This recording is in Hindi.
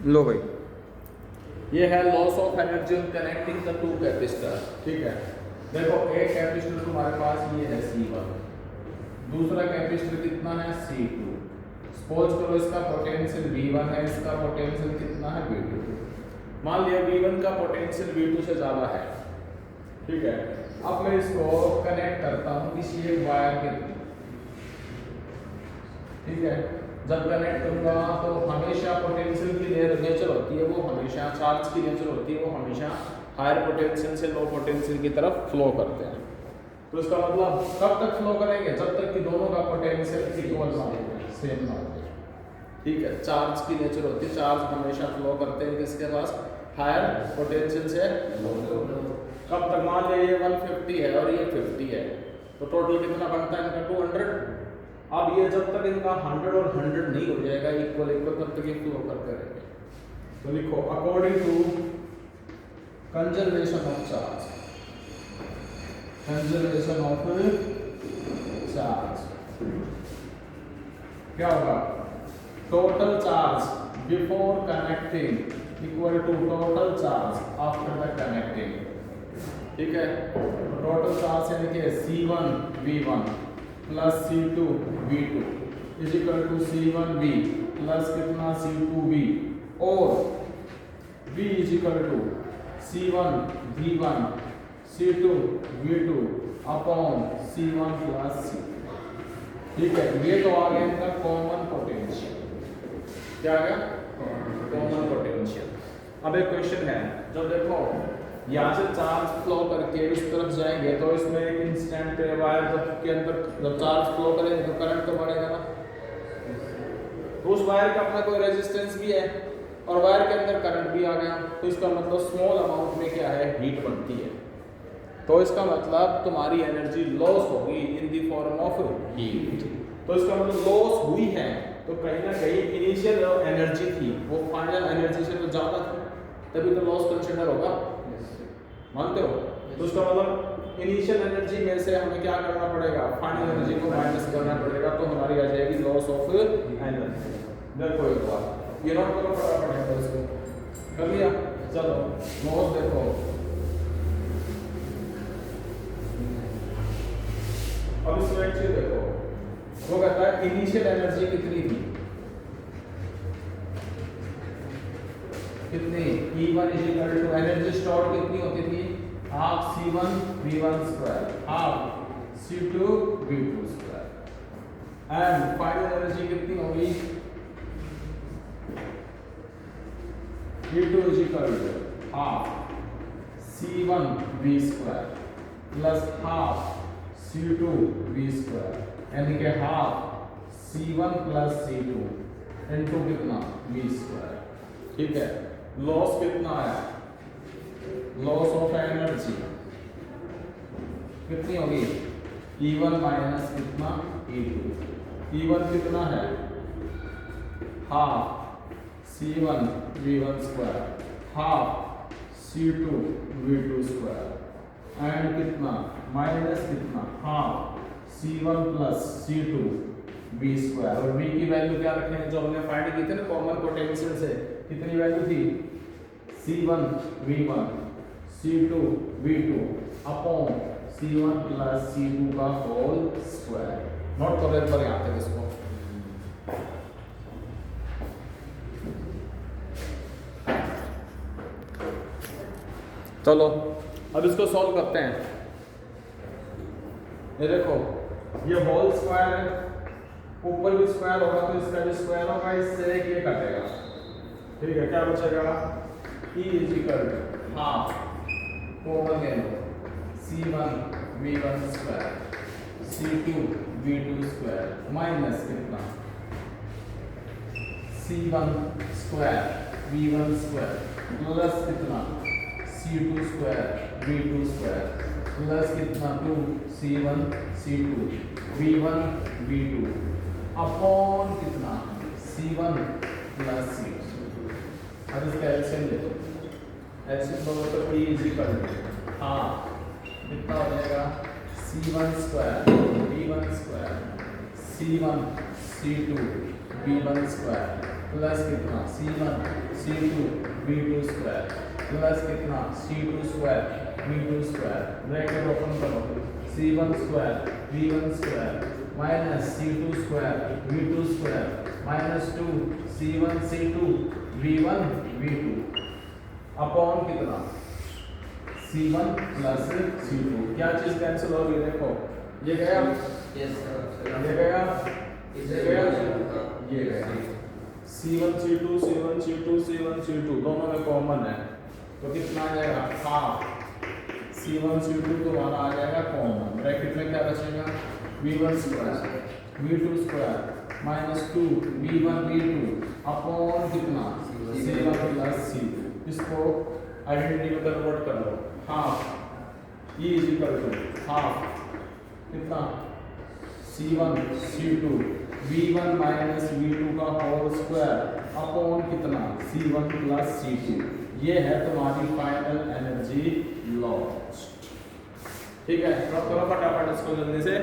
लो भाई, ये है loss of energy on connecting the two capacitor. ठीक है, देखो एक कैपेसिटर तुम्हारे पास ये है C1, दूसरा कैपेसिटर कितना है C2। सपोज करो इसका पोटेंशियल V1 है, इसका पोटेंशियल कितना है V2। मान लिया V1 का पोटेंशियल V2 से ज़्यादा है। ठीक है, अब मैं इसको कनेक्ट करता हूँ किसी एक वायर के थ्रू। ठीक है, जब कनेक्ट करूंगा तो हमेशा पोटेंशियल की नेचर होती है वो हमेशा, चार्ज की नेचर होती है वो हमेशा हायर पोटेंशियल से लो पोटेंशियल की तरफ फ्लो करते हैं। तो इसका मतलब कब तक फ्लो करेंगे, जब तक कि दोनों का पोटेंशियल इक्वल ना हो, सेम ना हो। ठीक है, चार्ज की नेचर होती है, चार्ज हमेशा फ्लो करते हैं किसके पास, हायर पोटेंशियल से लो। कब तक, मान लिया ये 150 है और ये 50 है, तो टोटल कितना बनता है इनका 200। अब ये जब तक इनका 100 और 100 नहीं हो जाएगा इक्वल इक्वल, तब तक ये फ्लो करते रहेंगे। तो लिखो according to conservation of charge, conservation of charge क्या होगा, total charge before connecting equal to total charge after the connecting. ठीक है, टोटल चार्ज यानी कि C1 V1 plus C2 V2 is equal to C1V plus कितना C2V, और V is equal to C1 V1 C2 V2 upon C1 plus C। ठीक है, ये तो आ गया इनका कॉमन पोटेंशियल। क्या आ गया, कॉमन पोटेंशियल। अब एक क्वेश्चन है, जब देखो यहाँ से चार्ज फ्लो करके उस तरफ जाएंगे तो इसमें एक इंस्टेंट वायर के अंदर जब चार्ज फ्लो करेंगे तो करंट तो बढ़ेगा ना। तो उस वायर का अपना कोई रेजिस्टेंस भी है और वायर के अंदर करंट भी आ गया, तो इसका मतलब स्मॉल अमाउंट में क्या है, हीट बनती है। तो इसका मतलब तुम्हारी एनर्जी लॉस होगी in the form of heat. तो इसका मतलब लॉस हुई है तो कहीं ना कहीं इनिशियल एनर्जी थी वो फाइनल एनर्जी से तो ज़्यादा थी, तभी तो लॉस कंसिडर होगा। मानते हो? तो उसका मतलब इनिशियल एनर्जी में से हमें क्या करना पड़ेगा, फाइनल एनर्जी को माइनस करना पड़ेगा, तो हमारी आ जाएगी लॉस ऑफ एनर्जी। देखो एक बार ये नोट करो, पढ़ा पड़ेगा इसको, कर लिया। चलो नोट देखो, अब इसमें एक चीज देखो, वो कहता है इनिशियल एनर्जी कितनी थी, कितनी, E1 is equal to energy store कितनी होती थी, half C1 V1 square half C2 V2 square, and final energy कितनी होगी, E2 is equal to half C1 V square plus half C2 V square, यानी कि half C1 plus C2 into कितना V स्क्वायर। ठीक है, लॉस कितना है, लॉस ऑफ एनर्जी कितनी होगी, E1 माइनस कितना E2। E1 कितना है, half C1 V1 square half C2 V2 square, and कितना माइनस कितना half C1 plus C2 V square. और V की वैल्यू क्या रखेंगे, जो हमने फाइंड की थी ना कॉमन पोटेंशियल से, कितनी वैल्यू थी, C1 V1 C2 V2 upon C1 plus C2 का होल स्क्वायर। नोट करो एक बार यहाँ तक इसको। चलो अब इसको सॉल्व करते हैं। ये देखो ये होल स्क्वायर है, ऊपर भी स्क्वायर होगा तो इसका भी स्क्वायर होगा, इससे एक ये कटेगा। ठीक है, क्या बचेगा, E is equal to half common ले लो C1 V1 square C2 V2 square minus कितना C1 square V1 square plus कितना C2 square V2 square plus कितना 2 C1 C2 V1 V2 upon कितना C1 प्लस C2। अब इसका एलसीएम ले लो, एलसीएम लो तो E is equal to half कितना हो जाएगा C1 square V1 square C1 C2 V1 square plus कितना C1 C2 V2 square plus कितना C2 square V2 square, bracket open करो, C1 square V1 square minus C2 square V2 square minus 2 C1 C2 V1 V2 upon कितना C1 प्लस C2। क्या चीज कैंसिल हो रही है देखो, ये गया, यस सर, ये गया, इसे ये गया, C1 C2 C1 C2 C1 C2 दोनों में कॉमन है, तो कितना आ जाएगा हाफ C1 C2 तुम्हारा आ जाएगा कॉमन, ब्रैकेट में क्या बचेगा V1 square V2 square minus 2 V1 V2 upon कितना C1 प्लस C2। इसको आइडेंटिटी में कन्वर्ट कर लो, half E is equal to half कितना C1 C2 V1 minus V2 का होल स्क्वायर अपॉन कितना C1 प्लस C2। ये है तुम्हारी फाइनल एनर्जी लॉस्ट। ठीक है, ड्रॉप करो फटाफट इसको जल्दी से।